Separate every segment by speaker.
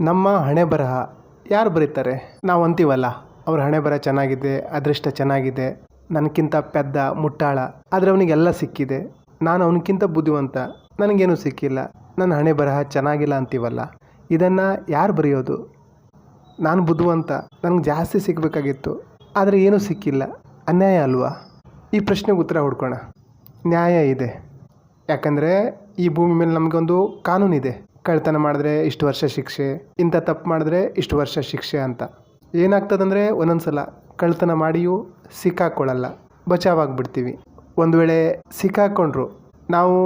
Speaker 1: ನಮ್ಮ ಹಣೆ ಬರಹ ಯಾರು ಬರೀತಾರೆ? ನಾವು ಅಂತೀವಲ್ಲ, ಅವ್ರ ಹಣೆ ಬರಹ ಚೆನ್ನಾಗಿದೆ, ಅದೃಷ್ಟ ಚೆನ್ನಾಗಿದೆ, ನನಗಿಂತ ಪೆದ್ದ ಮುಟ್ಟಾಳ, ಆದರೆ ಅವನಿಗೆಲ್ಲ ಸಿಕ್ಕಿದೆ, ನಾನು ಅವನಿಗಿಂತ ಬುದ್ಧಿವಂತ, ನನಗೇನು ಸಿಕ್ಕಿಲ್ಲ, ನನ್ನ ಹಣೆ ಬರಹ ಚೆನ್ನಾಗಿಲ್ಲ ಅಂತೀವಲ್ಲ. ಇದನ್ನು ಯಾರು ಬರೆಯೋದು? ನಾನು ಬುದ್ಧಿವಂತ, ನನಗೆ ಜಾಸ್ತಿ ಸಿಗಬೇಕಾಗಿತ್ತು, ಆದರೆ ಏನೂ ಸಿಕ್ಕಿಲ್ಲ, ಅನ್ಯಾಯ ಅಲ್ವಾ? ಈ ಪ್ರಶ್ನೆಗೆ ಉತ್ತರ ಹುಡ್ಕೋಣ. ನ್ಯಾಯ ಇದೆ. ಯಾಕಂದರೆ ಈ ಭೂಮಿ ಮೇಲೆ ನಮಗೊಂದು ಕಾನೂನಿದೆ. ಕಳ್ತನ ಮಾಡಿದ್ರೆ ಇಷ್ಟು ವರ್ಷ ಶಿಕ್ಷೆ, ಇಂಥ ತಪ್ಪು ಮಾಡಿದ್ರೆ ಇಷ್ಟು ವರ್ಷ ಶಿಕ್ಷೆ ಅಂತ. ಏನಾಗ್ತದಂದರೆ ಒಂದೊಂದು ಸಲ ಕಳ್ತನ ಮಾಡಿಯೂ ಸಿಕ್ಕಾಕೊಳ್ಳಲ್ಲ, ಬಚಾವಾಗಿಬಿಡ್ತೀವಿ. ಒಂದು ವೇಳೆ ಸಿಕ್ಕಾಕೊಂಡ್ರು ನಾವು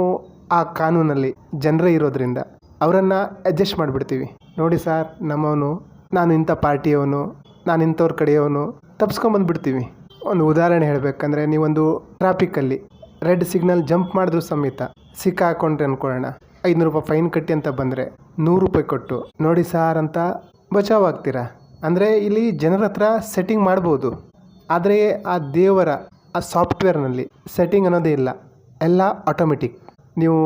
Speaker 1: ಆ ಕಾನೂನಲ್ಲಿ ಜನರೇ ಇರೋದ್ರಿಂದ ಅವರನ್ನು ಅಡ್ಜಸ್ಟ್ ಮಾಡಿಬಿಡ್ತೀವಿ. ನೋಡಿ ಸಾರ್, ನಮ್ಮವನು, ನಾನು ಇಂಥ ಪಾರ್ಟಿಯವನು, ನಾನು ಇಂಥವ್ರ ಕಡೆಯವನು, ತಪ್ಸ್ಕೊಂಬಂದುಬಿಡ್ತೀವಿ. ಒಂದು ಉದಾಹರಣೆ ಹೇಳಬೇಕಂದ್ರೆ, ನೀವೊಂದು ಟ್ರಾಫಿಕ್ಕಲ್ಲಿ ರೆಡ್ ಸಿಗ್ನಲ್ ಜಂಪ್ ಮಾಡಿದ್ರು ಸಮೇತ ಸಿಕ್ಕಾಕೊಂಡ್ರೆ ಅಂದ್ಕೊಳ್ಳೋಣ, 500 ರೂಪಾಯಿ ಫೈನ್ ಕಟ್ಟಿ ಅಂತ ಬಂದರೆ 100 ರೂಪಾಯಿ ಕೊಟ್ಟು ನೋಡಿ ಸಾರ್ ಅಂತ ಬಚಾವಾಗ್ತೀರಾ. ಅಂದರೆ ಇಲ್ಲಿ ಜನರ ಹತ್ರ ಸೆಟ್ಟಿಂಗ್ ಮಾಡ್ಬೋದು, ಆದರೆ ಆ ದೇವರ ಆ ಸಾಫ್ಟ್ವೇರ್ನಲ್ಲಿ ಸೆಟ್ಟಿಂಗ್ ಅನ್ನೋದೇ ಇಲ್ಲ, ಎಲ್ಲ ಆಟೋಮೆಟಿಕ್. ನೀವು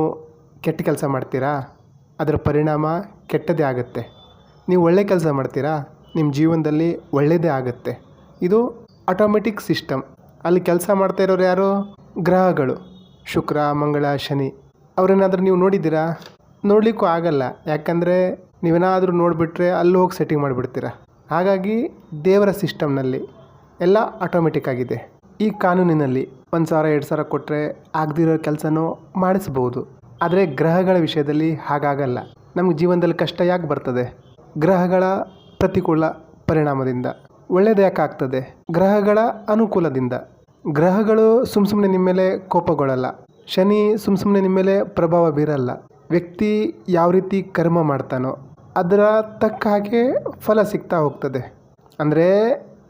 Speaker 1: ಕೆಟ್ಟ ಕೆಲಸ ಮಾಡ್ತೀರಾ, ಅದರ ಪರಿಣಾಮ ಕೆಟ್ಟದೇ ಆಗುತ್ತೆ. ನೀವು ಒಳ್ಳೆ ಕೆಲಸ ಮಾಡ್ತೀರಾ, ನಿಮ್ಮ ಜೀವನದಲ್ಲಿ ಒಳ್ಳೆಯದೇ ಆಗುತ್ತೆ. ಇದು ಆಟೋಮೆಟಿಕ್ ಸಿಸ್ಟಮ್. ಅಲ್ಲಿ ಕೆಲಸ ಮಾಡ್ತಾ ಇರೋರು ಯಾರು? ಗ್ರಹಗಳು, ಶುಕ್ರ, ಮಂಗಳ, ಶನಿ. ಅವರೇನಾದರೂ ನೀವು ನೋಡಿದ್ದೀರಾ? ನೋಡಲಿಕ್ಕೂ ಆಗಲ್ಲ. ಯಾಕಂದರೆ ನೀವೇನಾದರೂ ನೋಡಿಬಿಟ್ರೆ ಅಲ್ಲಿ ಹೋಗಿ ಸೆಟ್ಟಿಂಗ್ ಮಾಡಿಬಿಡ್ತೀರ. ಹಾಗಾಗಿ ದೇವರ ಸಿಸ್ಟಮ್ನಲ್ಲಿ ಎಲ್ಲ ಆಟೋಮೆಟಿಕ್ ಆಗಿದೆ. ಈ ಕಾನೂನಿನಲ್ಲಿ 1,000 2,000 ಕೊಟ್ಟರೆ ಆಗದಿರೋ ಕೆಲಸನೂ ಮಾಡಿಸ್ಬೋದು. ಆದರೆ ಗ್ರಹಗಳ ವಿಷಯದಲ್ಲಿ ಹಾಗಾಗಲ್ಲ. ನಮಗೆ ಜೀವನದಲ್ಲಿ ಕಷ್ಟ ಯಾಕೆ ಬರ್ತದೆ? ಗ್ರಹಗಳ ಪ್ರತಿಕೂಲ ಪರಿಣಾಮದಿಂದ. ಒಳ್ಳೆಯದು ಯಾಕೆ ಆಗ್ತದೆ? ಗ್ರಹಗಳ ಅನುಕೂಲದಿಂದ. ಗ್ರಹಗಳು ಸುಮ್ಮನೆ ನಿಮ್ಮ ಮೇಲೆ ಕೋಪಗೊಳ್ಳಲ್ಲ, ಶನಿ ಸುಮ್ಮನೆ ನಿಮ್ಮ ಮೇಲೆ ಪ್ರಭಾವ ಬೀರಲ್ಲ. ವ್ಯಕ್ತಿ ಯಾವ ರೀತಿ ಕರ್ಮ ಮಾಡ್ತಾನೋ ಅದರ ತಕ್ಕ ಹಾಗೆ ಫಲ ಸಿಗ್ತಾ ಹೋಗ್ತದೆ. ಅಂದರೆ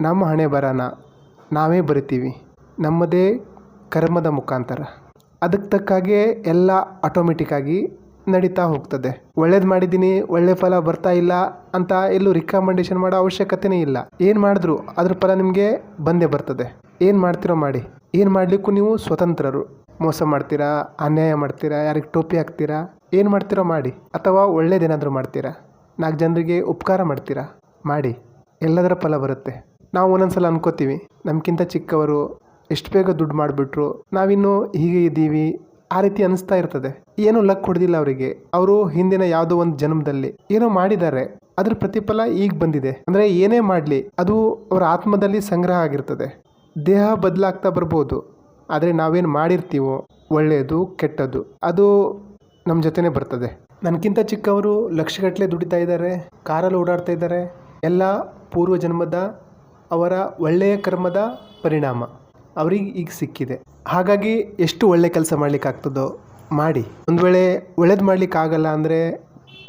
Speaker 1: ನಮ್ಮ ಹಣೆ ಬರಹನ ನಾವೇ ಬರಿತೀವಿ, ನಮ್ಮದೇ ಕರ್ಮದ ಮುಖಾಂತರ. ಅದಕ್ಕೆ ತಕ್ಕ ಹಾಗೆ ಎಲ್ಲ ಆಟೋಮೆಟಿಕ್ಕಾಗಿ ನಡೀತಾ ಹೋಗ್ತದೆ. ಒಳ್ಳೇದು ಮಾಡಿದ್ದೀನಿ, ಒಳ್ಳೆ ಫಲ ಬರ್ತಾ ಇಲ್ಲ ಅಂತ ಎಲ್ಲೂ ರಿಕಮೆಂಡೇಷನ್ ಮಾಡೋ ಅವಶ್ಯಕತೆಯೇ ಇಲ್ಲ. ಏನು ಮಾಡಿದ್ರು ಅದ್ರ ಫಲ ನಿಮಗೆ ಬಂದೇ ಬರ್ತದೆ. ಏನು ಮಾಡ್ತಿರೋ ಮಾಡಿ. ಏನು ಮಾಡಲಿಕ್ಕೂ ನೀವು ಸ್ವತಂತ್ರರು. ಮೋಸ ಮಾಡ್ತೀರಾ, ಅನ್ಯಾಯ ಮಾಡ್ತೀರಾ, ಯಾರಿಗೆ ಟೋಪಿ ಹಾಕ್ತೀರಾ, ಏನು ಮಾಡ್ತೀರೋ ಮಾಡಿ. ಅಥವಾ ಒಳ್ಳೇದೇನಾದರೂ ಮಾಡ್ತೀರಾ, 4 ಜನರಿಗೆ ಉಪಕಾರ ಮಾಡ್ತೀರಾ, ಮಾಡಿ. ಎಲ್ಲದರ ಫಲ ಬರುತ್ತೆ. ನಾವು ಒಂದೊಂದ್ಸಲ ಅನ್ಕೋತೀವಿ, ನಮಗಿಂತ ಚಿಕ್ಕವರು ಎಷ್ಟು ಬೇಗ ದುಡ್ಡು ಮಾಡಿಬಿಟ್ರು, ನಾವಿನ್ನೂ ಹೀಗೆ ಇದ್ದೀವಿ, ಆ ರೀತಿ ಅನಿಸ್ತಾ ಇರ್ತದೆ. ಏನೂ ಲಕ್ ಹೊಡೆದಿಲ್ಲ ಅವರಿಗೆ. ಅವರು ಹಿಂದಿನ ಯಾವುದೋ ಒಂದು ಜನ್ಮದಲ್ಲಿ ಏನೋ ಮಾಡಿದ್ದಾರೆ, ಅದ್ರ ಪ್ರತಿಫಲ ಈಗ ಬಂದಿದೆ. ಅಂದರೆ ಏನೇ ಮಾಡಲಿ ಅದು ಅವರ ಆತ್ಮದಲ್ಲಿ ಸಂಗ್ರಹ ಆಗಿರ್ತದೆ. ದೇಹ ಬದಲಾಗ್ತಾ ಬರ್ಬೋದು, ಆದರೆ ನಾವೇನು ಮಾಡಿರ್ತೀವೋ ಒಳ್ಳೆಯದು ಕೆಟ್ಟದ್ದು ಅದು ನಮ್ಮ ಜೊತೆನೇ ಬರ್ತದೆ. ನನಗಿಂತ ಚಿಕ್ಕವರು ಲಕ್ಷಗಟ್ಟಲೆ ದುಡಿತಾ ಇದ್ದಾರೆ, ಕಾರಲ್ಲಿ ಓಡಾಡ್ತಾ ಇದ್ದಾರೆ. ಎಲ್ಲ ಪೂರ್ವ ಜನ್ಮದ ಅವರ ಒಳ್ಳೆಯ ಕರ್ಮದ ಪರಿಣಾಮ ಅವ್ರಿಗೆ ಈಗ ಸಿಕ್ಕಿದೆ. ಹಾಗಾಗಿ ಎಷ್ಟು ಒಳ್ಳೆ ಕೆಲಸ ಮಾಡಲಿಕ್ಕಾಗ್ತದೋ ಮಾಡಿ. ಒಂದು ವೇಳೆ ಒಳ್ಳೇದು ಮಾಡಲಿಕ್ಕಾಗಲ್ಲ ಅಂದರೆ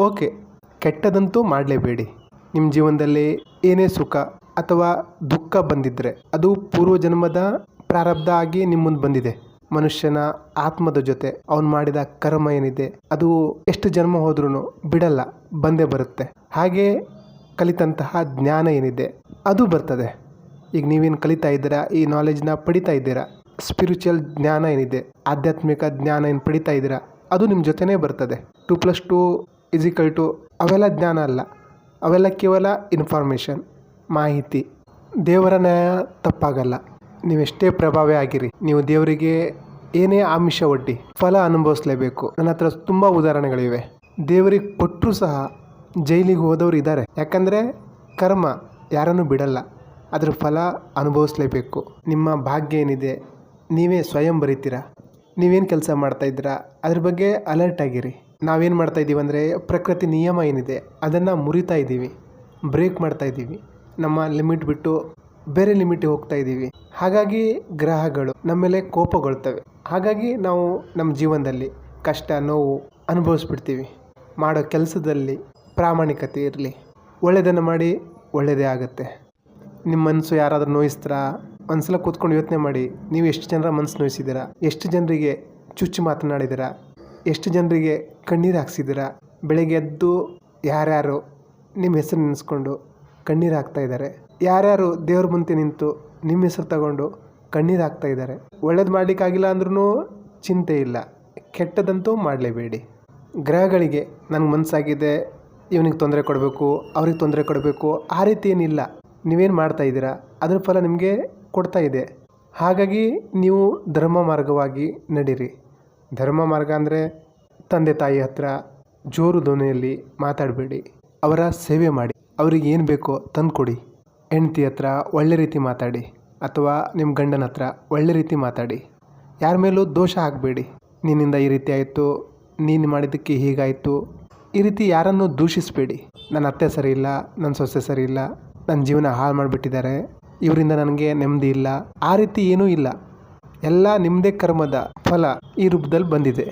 Speaker 1: ಓಕೆ, ಕೆಟ್ಟದಂತೂ ಮಾಡಲೇಬೇಡಿ. ನಿಮ್ಮ ಜೀವನದಲ್ಲಿ ಏನೇ ಸುಖ ಅಥವಾ ದುಃಖ ಬಂದಿದ್ದರೆ ಅದು ಪೂರ್ವಜನ್ಮದ ಪ್ರಾರಬ್ಧ ಆಗಿ ನಿಮ್ಮ ಮುಂದೆ ಬಂದಿದೆ. ಮನುಷ್ಯನ ಆತ್ಮದ ಜೊತೆ ಅವನು ಮಾಡಿದ ಕರ್ಮ ಏನಿದೆ ಅದು ಎಷ್ಟು ಜನ್ಮ ಹೋದ್ರೂ ಬಿಡಲ್ಲ, ಬಂದೇ ಬರುತ್ತೆ. ಹಾಗೆ ಕಲಿತಂತಹ ಜ್ಞಾನ ಏನಿದೆ ಅದು ಬರ್ತದೆ. ಈಗ ನೀವೇನು ಕಲಿತಾ ಇದ್ದೀರಾ, ಈ ನಾಲೆಜ್ನ ಪಡಿತಾ ಇದ್ದೀರಾ, ಸ್ಪಿರಿಚುವಲ್ ಜ್ಞಾನ ಏನಿದೆ, ಆಧ್ಯಾತ್ಮಿಕ ಜ್ಞಾನ ಏನು ಪಡಿತಾ ಇದ್ದೀರಾ, ಅದು ನಿಮ್ಮ ಜೊತೆನೇ ಬರ್ತದೆ. 2+2 ಅವೆಲ್ಲ ಜ್ಞಾನ ಅಲ್ಲ, ಅವೆಲ್ಲ ಕೇವಲ ಇನ್ಫಾರ್ಮೇಷನ್, ಮಾಹಿತಿ. ದೇವರ ನ್ಯಾಯ ತಪ್ಪಾಗಲ್ಲ. ನೀವೆಷ್ಟೇ ಪ್ರಭಾವೇ ಆಗಿರಿ, ನೀವು ದೇವರಿಗೆ ಏನೇ ಆಮಿಷ ಒಡ್ಡಿ ಫಲ ಅನುಭವಿಸಲೇಬೇಕು. ನನ್ನ ಹತ್ರ ತುಂಬ ಉದಾಹರಣೆಗಳಿವೆ. ದೇವರಿಗೆ ಕೊಟ್ಟರೂ ಸಹ ಜೈಲಿಗೆ ಹೋದವರು ಇದ್ದಾರೆ. ಯಾಕಂದರೆ ಕರ್ಮ ಯಾರನ್ನೂ ಬಿಡಲ್ಲ, ಅದ್ರ ಫಲ ಅನುಭವಿಸಲೇಬೇಕು. ನಿಮ್ಮ ಭಾಗ್ಯ ಏನಿದೆ ನೀವೇ ಸ್ವಯಂ ಬರೀತೀರಾ. ನೀವೇನು ಕೆಲಸ ಮಾಡ್ತಾಯಿದ್ದೀರಾ ಅದ್ರ ಬಗ್ಗೆ ಅಲರ್ಟ್ ಆಗಿರಿ. ನಾವೇನು ಮಾಡ್ತಾಯಿದ್ದೀವಿ ಅಂದರೆ ಪ್ರಕೃತಿ ನಿಯಮ ಏನಿದೆ ಅದನ್ನು ಮುರಿತಾ ಇದ್ದೀವಿ, ಬ್ರೇಕ್ ಮಾಡ್ತಾಯಿದ್ದೀವಿ, ನಮ್ಮ ಲಿಮಿಟ್ ಬಿಟ್ಟು ಬೇರೆ ಲಿಮಿಟಿಗೆ ಹೋಗ್ತಾ ಇದ್ದೀವಿ. ಹಾಗಾಗಿ ಗ್ರಹಗಳು ನಮ್ಮ ಮೇಲೆ ಕೋಪಗೊಳ್ತವೆ. ಹಾಗಾಗಿ ನಾವು ನಮ್ಮ ಜೀವನದಲ್ಲಿ ಕಷ್ಟ ನೋವು ಅನುಭವಿಸ್ಬಿಡ್ತೀವಿ. ಮಾಡೋ ಕೆಲಸದಲ್ಲಿ ಪ್ರಾಮಾಣಿಕತೆ ಇರಲಿ, ಒಳ್ಳೆಯದನ್ನು ಮಾಡಿ, ಒಳ್ಳೆಯದೇ ಆಗುತ್ತೆ. ನಿಮ್ಮ ಮನಸ್ಸು ಯಾರಾದರೂ ನೋಯಿಸ್ತಾರಾ? ಒಂದ್ಸಲ ಕೂತ್ಕೊಂಡು ಯೋಚನೆ ಮಾಡಿ. ನೀವು ಎಷ್ಟು ಜನರ ಮನಸ್ಸು ನೋಯಿಸಿದ್ದೀರಾ? ಎಷ್ಟು ಜನರಿಗೆ ಚುಚ್ಚು ಮಾತನಾಡಿದ್ದೀರಾ? ಎಷ್ಟು ಜನರಿಗೆ ಕಣ್ಣೀರು ಹಾಕ್ಸಿದ್ದೀರಾ? ಬೆಳಗ್ಗೆ ಎದ್ದು ಯಾರ್ಯಾರು ನಿಮ್ಮ ಹೆಸರು ನೆನೆಸ್ಕೊಂಡು ಕಣ್ಣೀರು ಹಾಕ್ತಾಯಿದ್ದಾರೆ? ಯಾರ್ಯಾರು ದೇವ್ರ ಮುಂದೆ ನಿಂತು ನಿಮ್ಮ ಹೆಸರು ತಗೊಂಡು ಕಣ್ಣೀರು ಹಾಕ್ತಾಯಿದ್ದಾರೆ? ಒಳ್ಳೇದು ಮಾಡಲಿಕ್ಕಾಗಿಲ್ಲ ಅಂದ್ರೂ ಚಿಂತೆ ಇಲ್ಲ, ಕೆಟ್ಟದಂತೂ ಮಾಡಲೇಬೇಡಿ. ಗ್ರಹಗಳಿಗೆ ನನಗೆ ಮನಸ್ಸಾಗಿದೆ, ಇವನಿಗೆ ತೊಂದರೆ ಕೊಡಬೇಕು, ಅವ್ರಿಗೆ ತೊಂದರೆ ಕೊಡಬೇಕು, ಆ ರೀತಿ ಏನಿಲ್ಲ. ನೀವೇನು ಮಾಡ್ತಾ ಇದ್ದೀರಾ ಅದ್ರ ಫಲ ನಿಮಗೆ ಕೊಡ್ತಾ ಇದೆ. ಹಾಗಾಗಿ ನೀವು ಧರ್ಮ ಮಾರ್ಗವಾಗಿ ನಡೀರಿ. ಧರ್ಮ ಮಾರ್ಗ ಅಂದರೆ ತಂದೆ ತಾಯಿ ಹತ್ರ ಜೋರು ಧ್ವನಿಯಲ್ಲಿ ಮಾತಾಡಬೇಡಿ. ಅವರ ಸೇವೆ ಮಾಡಿ, ಅವ್ರಿಗೆ ಏನು ಬೇಕೋ ತಂದು ಕೊಡಿ. ಹೆಂಡತಿ ಹತ್ರ ಒಳ್ಳೆ ರೀತಿ ಮಾತಾಡಿ, ಅಥವಾ ನಿಮ್ಮ ಗಂಡನ ಹತ್ರ ಒಳ್ಳೆ ರೀತಿ ಮಾತಾಡಿ. ಯಾರ ಮೇಲೂ ದೋಷ ಹಾಕಬೇಡಿ. ನಿನ್ನಿಂದ ಈ ರೀತಿ ಆಯಿತು, ನೀನು ಮಾಡಿದ್ದಕ್ಕೆ ಹೀಗಾಯಿತು, ಈ ರೀತಿ ಯಾರನ್ನೂ ದೂಷಿಸಬೇಡಿ. ನನ್ನ ಅತ್ತೆ ಸರಿ ಇಲ್ಲ, ನನ್ನ ಸೊಸೆ ಸರಿ ಇಲ್ಲ, ನನ್ನ ಜೀವನ ಹಾಳು ಮಾಡಿಬಿಟ್ಟಿದ್ದಾರೆ, ಇವರಿಂದ ನನಗೆ ನೆಮ್ಮದಿ ಇಲ್ಲ, ಆ ರೀತಿ ಏನೂ ಇಲ್ಲ. ಎಲ್ಲ ನಿಮ್ಮದೇ ಕರ್ಮದ ಫಲ ಈ ರೂಪದಲ್ಲಿ ಬಂದಿದೆ.